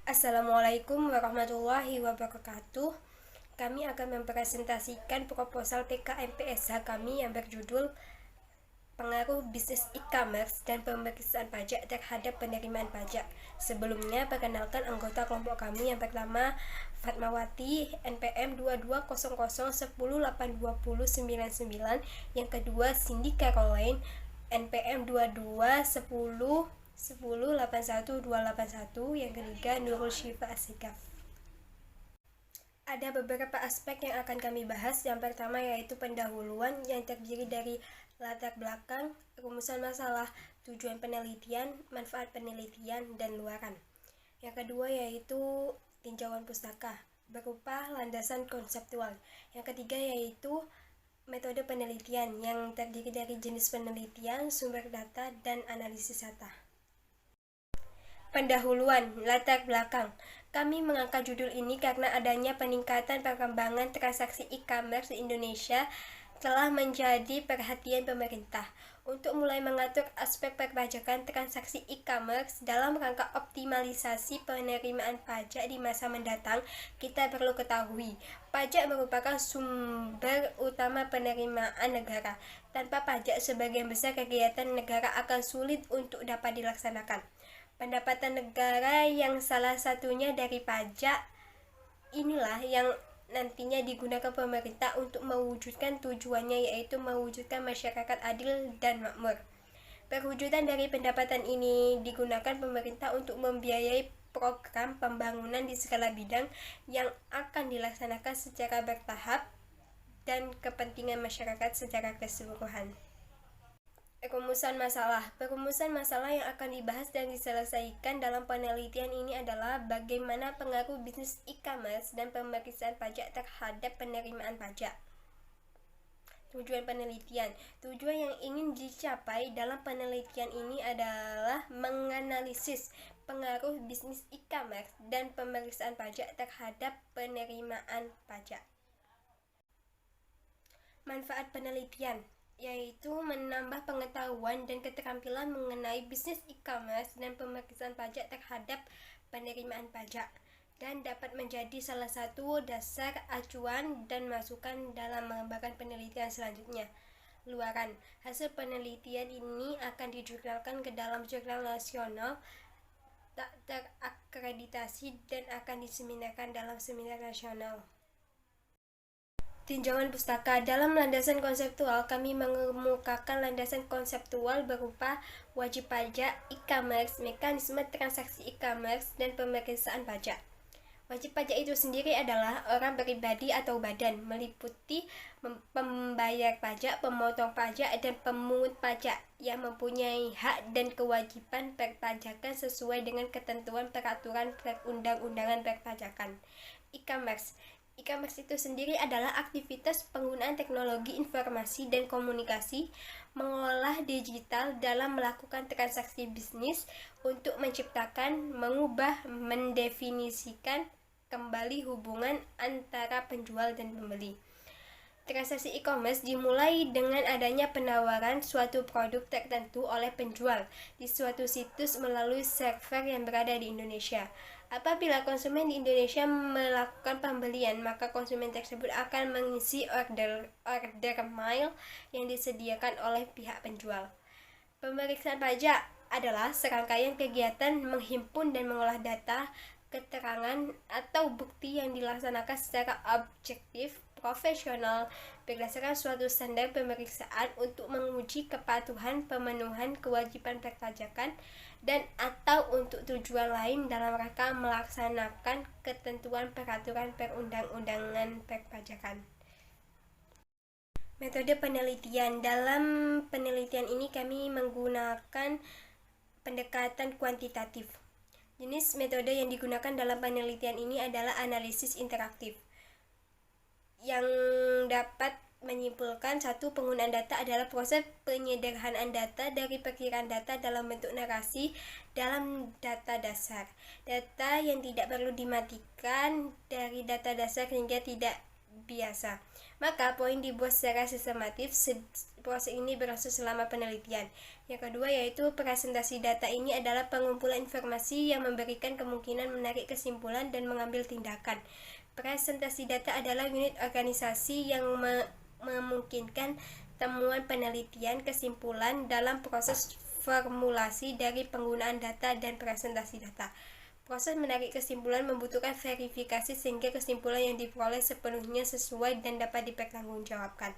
Assalamualaikum warahmatullahi wabarakatuh. Kami akan mempresentasikan proposal PKMPSH kami yang berjudul Pengaruh Bisnis E-commerce dan Pemeriksaan Pajak Terhadap Penerimaan Pajak. Sebelumnya, perkenalkan anggota kelompok kami. Yang pertama, Fatmawati, NPM 220010820099. Yang kedua, Cindy Caroline, NPM 2210108121. Yang ketiga, Nurul Syifa Asikaf. Ada beberapa aspek yang akan kami bahas. Yang pertama yaitu pendahuluan yang terdiri dari latar belakang, rumusan masalah, tujuan penelitian, manfaat penelitian, dan luaran. Yang kedua yaitu tinjauan pustaka berupa landasan konseptual. Yang ketiga yaitu metode penelitian yang terdiri dari jenis penelitian, sumber data, dan analisis data. Pendahuluan, latar belakang. Kami mengangkat judul ini karena adanya peningkatan perkembangan transaksi e-commerce di Indonesia telah menjadi perhatian pemerintah untuk mulai mengatur aspek perpajakan transaksi e-commerce dalam rangka optimalisasi penerimaan pajak di masa mendatang. Kita perlu ketahui, pajak merupakan sumber utama penerimaan negara. Tanpa pajak, sebagian besar kegiatan negara akan sulit untuk dapat dilaksanakan. Pendapatan negara yang salah satunya dari pajak inilah yang nantinya digunakan pemerintah untuk mewujudkan tujuannya, yaitu mewujudkan masyarakat adil dan makmur. Perwujudan dari pendapatan ini digunakan pemerintah untuk membiayai program pembangunan di segala bidang yang akan dilaksanakan secara bertahap dan kepentingan masyarakat secara keseluruhan. Perumusan masalah yang akan dibahas dan diselesaikan dalam penelitian ini adalah bagaimana pengaruh bisnis e-commerce dan pemeriksaan pajak terhadap penerimaan pajak. Tujuan penelitian. Tujuan yang ingin dicapai dalam penelitian ini adalah menganalisis pengaruh bisnis e-commerce dan pemeriksaan pajak terhadap penerimaan pajak. Manfaat penelitian yaitu menambah pengetahuan dan keterampilan mengenai bisnis e-commerce dan pemeriksaan pajak terhadap penerimaan pajak, dan dapat menjadi salah satu dasar acuan dan masukan dalam mengembangkan penelitian selanjutnya. Luaran. Hasil penelitian ini akan dijurnalkan ke dalam jurnal nasional tak terakreditasi dan akan diseminarkan dalam seminar nasional. Tinjauan pustaka. Dalam landasan konseptual, kami mengemukakan landasan konseptual berupa wajib pajak e-commerce, mekanisme transaksi e-commerce, dan pemeriksaan pajak. Wajib pajak itu sendiri adalah orang pribadi atau badan, meliputi pembayar pajak, pemotong pajak, dan pemungut pajak yang mempunyai hak dan kewajiban perpajakan sesuai dengan ketentuan peraturan perundang-undangan perpajakan. E-commerce itu sendiri adalah aktivitas penggunaan teknologi informasi dan komunikasi, mengolah digital dalam melakukan transaksi bisnis untuk menciptakan, mengubah, mendefinisikan kembali hubungan antara penjual dan pembeli. Transaksi e-commerce dimulai dengan adanya penawaran suatu produk tertentu oleh penjual di suatu situs melalui server yang berada di Indonesia. Apabila konsumen di Indonesia melakukan pembelian, maka konsumen tersebut akan mengisi order mail yang disediakan oleh pihak penjual. Pemeriksaan pajak adalah serangkaian kegiatan menghimpun dan mengolah data, keterangan, atau bukti yang dilaksanakan secara objektif, profesional, berdasarkan suatu standar pemeriksaan untuk menguji kepatuhan pemenuhan kewajiban perpajakan dan atau untuk tujuan lain dalam rangka melaksanakan ketentuan peraturan perundang-undangan perpajakan. Metode penelitian. Dalam penelitian ini kami menggunakan pendekatan kuantitatif. Jenis metode yang digunakan dalam penelitian ini adalah analisis interaktif, yang dapat menyimpulkan satu, penggunaan data adalah proses penyederhanaan data dari perkiraan data dalam bentuk narasi dalam data dasar. Data yang tidak perlu dimatikan dari data dasar hingga tidak biasa. Maka poin dibuat secara sistematis. Proses ini berlangsung selama penelitian. Yang kedua yaitu presentasi data ini adalah pengumpulan informasi yang memberikan kemungkinan menarik kesimpulan dan mengambil tindakan. Presentasi data adalah unit organisasi yang memungkinkan temuan penelitian, kesimpulan dalam proses formulasi dari penggunaan data dan presentasi data. Proses menarik kesimpulan membutuhkan verifikasi sehingga kesimpulan yang diperoleh sepenuhnya sesuai dan dapat dipertanggungjawabkan.